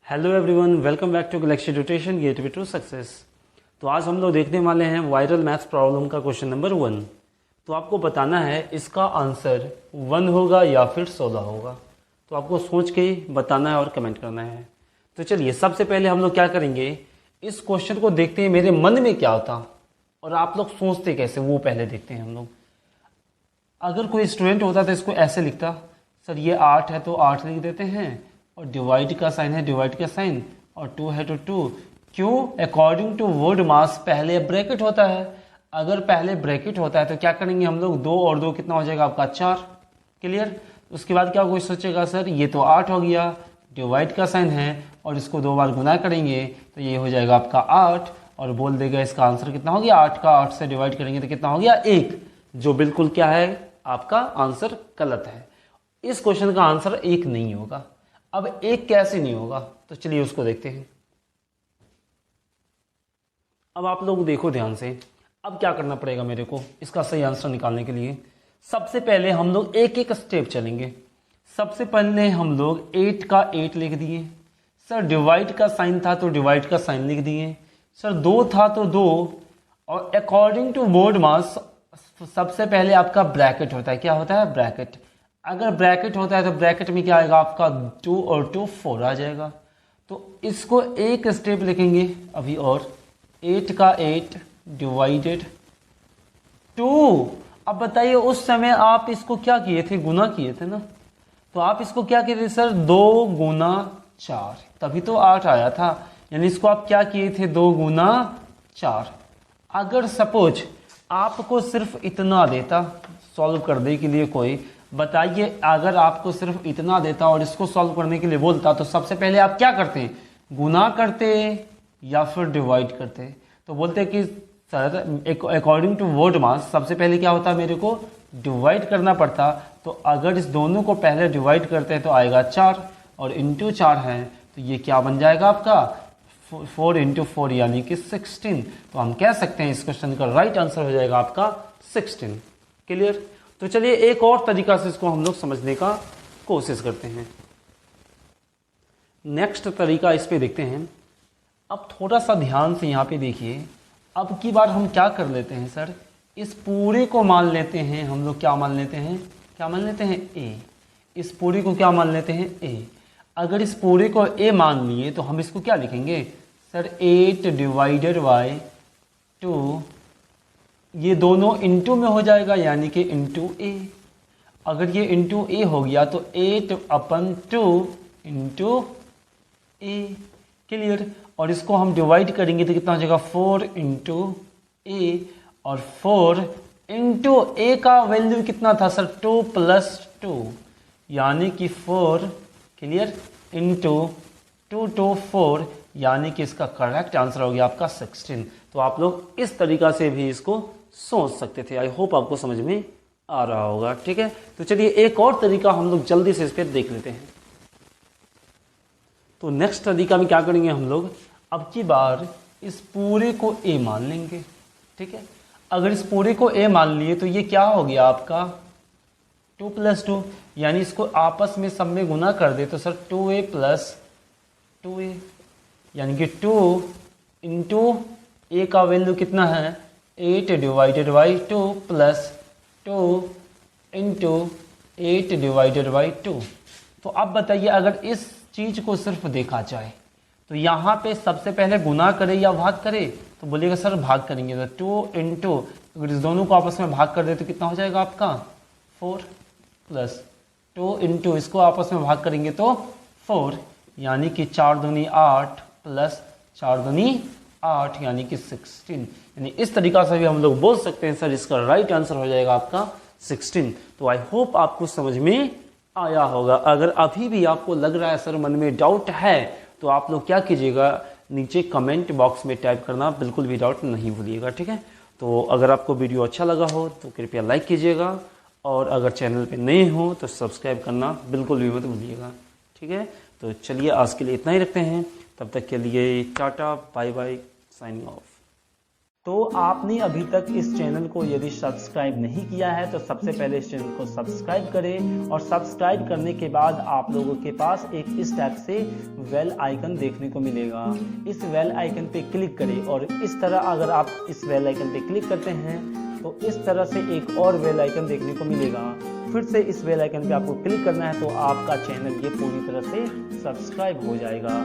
Hello everyone, welcome back to Galaxy Education gateway to success. तो आज हम लोग देखने वाले हैं वायरल मैथ्स प्रॉब्लम का क्वेश्चन नंबर 1। तो आपको बताना है इसका आंसर 1 होगा या फिर 16 होगा। तो आपको सोच के बताना है और कमेंट करना है। तो चलिए सबसे पहले हम लोग क्या करेंगे, इस क्वेश्चन को देखते हैं मेरे मन में क्या होता और आप लोग सोचते कैसे, वो पहले देखते हैं हम लोग। अगर कोई स्टूडेंट होता तो इसको ऐसे लिखता, सर ये 8 है तो 8 लिख देते हैं और डिवाइड का साइन है डिवाइड का साइन और 2 है तो 2। क्यों? अकॉर्डिंग टू वर्ड मास पहले ब्रैकेट होता है। अगर पहले ब्रैकेट होता है तो क्या करेंगे हम लोग, 2 और 2 कितना हो जाएगा आपका 4। क्लियर? उसके बाद क्या कोई सोचेगा, सर ये तो 8 हो गया, डिवाइड का साइन है और इसको 2 बार गुना करेंगे तो ये हो जाएगा आपका 8 और बोल देगा इसका आंसर कितना हो गया, 8 का 8 से डिवाइड करेंगे तो कितना हो गया 1, जो बिल्कुल क्या है आपका आंसर गलत है। इस क्वेश्चन का आंसर 1 नहीं होगा। अब 1 कैसे नहीं होगा, तो चलिए उसको देखते हैं। अब आप लोग देखो ध्यान से, अब क्या करना पड़ेगा मेरे को इसका सही आंसर निकालने के लिए। सबसे पहले हम लोग एक एक स्टेप चलेंगे। सबसे पहले हम लोग 8 का 8 लिख दिए। सर डिवाइड का साइन था तो डिवाइड का साइन लिख दिए। सर 2 था तो 2 और अकॉर्डिंग टू वर्ड मास सबसे पहले आपका ब्रैकेट होता है। क्या होता है? ब्रैकेट। अगर ब्रैकेट होता है तो ब्रैकेट में क्या आएगा आपका 2 और 2 4 आ जाएगा। तो इसको एक स्टेप लिखेंगे अभी और 8 का 8 डिवाइडेड 2। अब बताइए उस समय आप इसको क्या किए थे, गुना किए थे ना। तो आप इसको क्या किए थे, सर 2 गुना 4, तभी तो 8 आया था। यानी इसको आप क्या किए थे, 2 गुना 4। अगर सपोज आपको सिर्फ इतना देता सॉल्व करने के लिए कोई, बताइए अगर आपको सिर्फ इतना देता और इसको सॉल्व करने के लिए बोलता तो सबसे पहले आप क्या करते, गुना करते या फिर डिवाइड करते। तो बोलते कि सर अकॉर्डिंग टू वर्ड मास सबसे पहले क्या होता मेरे को डिवाइड करना पड़ता। तो अगर इस दोनों को पहले डिवाइड करते हैं तो आएगा 4 और इंटू 4 है तो ये क्या बन जाएगा आपका 4 इंटू 4 यानी कि 16। तो हम कह सकते हैं इस क्वेश्चन का राइट आंसर हो जाएगा आपका 16। क्लियर? तो चलिए एक और तरीका से इसको हम लोग समझने का कोशिश करते हैं। नेक्स्ट तरीका इस पे देखते हैं। अब थोड़ा सा ध्यान से यहाँ पे देखिए। अब की बार हम क्या कर लेते हैं, सर इस पूरे को मान लेते हैं हम लोग, क्या मान लेते हैं, क्या मान लेते हैं ए। इस पूरे को क्या मान लेते हैं ए। अगर इस पूरे को ए मान लिए तो हम इसको क्या लिखेंगे, सर 8 डिवाइडेड बाय 2। ये दोनों इंटू में हो जाएगा यानी कि इंटू ए। अगर ये इंटू ए हो गया तो 8/2 इंटू ए। क्लियर? और इसको हम डिवाइड करेंगे तो कितना हो जाएगा 4 इंटू ए। और 4 इंटू ए का वैल्यू कितना था सर 2 + 2 यानी कि 4। क्लियर? इंटू 2 2 4 यानी कि इसका करेक्ट आंसर हो गया आपका 16। तो आप लोग इस तरीका से भी इसको सोच सकते थे। आई होप आपको समझ में आ रहा होगा। ठीक है, तो चलिए एक और तरीका हम लोग जल्दी से इस पर देख लेते हैं। तो नेक्स्ट तरीका में क्या करेंगे हम लोग, अब की बार इस पूरे को ए मान लेंगे। ठीक है, अगर इस पूरे को ए मान लिए तो ये क्या हो गया आपका 2 + 2 यानी इसको आपस में सब में गुना कर दे तो सर 2a + 2a यानी कि 2 इंटू ए का वैल्यू कितना है 8 divided by 2 + 2 into 8 divided by 2। तो अब बताइए अगर इस चीज को सिर्फ देखा जाए तो यहाँ पे सबसे पहले गुना करे या भाग करे, तो बोलिएगा सर भाग करेंगे। तो 2 इंटू, अगर इस दोनों को आपस में भाग कर दे तो कितना हो जाएगा आपका 4 + 2 इंटू इसको आपस में भाग करेंगे तो 4 यानी कि 4 दूनी 8 + 4 दूनी 8 यानी कि 16। यानी इस तरीका से भी हम लोग बोल सकते हैं सर इसका राइट आंसर हो जाएगा आपका 16। तो आई होप आपको समझ में आया होगा। अगर अभी भी आपको लग रहा है सर मन में डाउट है तो आप लोग क्या कीजिएगा, नीचे कमेंट बॉक्स में टाइप करना बिल्कुल भी डाउट नहीं भूलिएगा। ठीक है, तो अगर आपको वीडियो अच्छा लगा हो तो कृपया लाइक कीजिएगा और अगर चैनल पे नए हो तो सब्सक्राइब करना बिल्कुल भी मत भूलिएगा। ठीक है, तो चलिए आज के लिए इतना ही रखते हैं। तब तक के लिए ta-ta bye bye, signing off. तो आपने अभी तक इस चैनल को यदि सब्सक्राइब नहीं किया है तो सबसे पहले इस चैनल को सब्सक्राइब करें, और सब्सक्राइब करने के बाद आप लोगों के पास एक इस टाइप से बेल आइकन देखने को मिलेगा। इस बेल आइकन पे क्लिक करें, और इस तरह अगर आप इस बेल आइकन पे क्लिक करते हैं तो इस तरह से एक और बेल आइकन देखने को मिलेगा। फिर से इस बेल आइकन पे आपको क्लिक करना है तो आपका चैनल ये पूरी तरह से सब्सक्राइब हो जाएगा।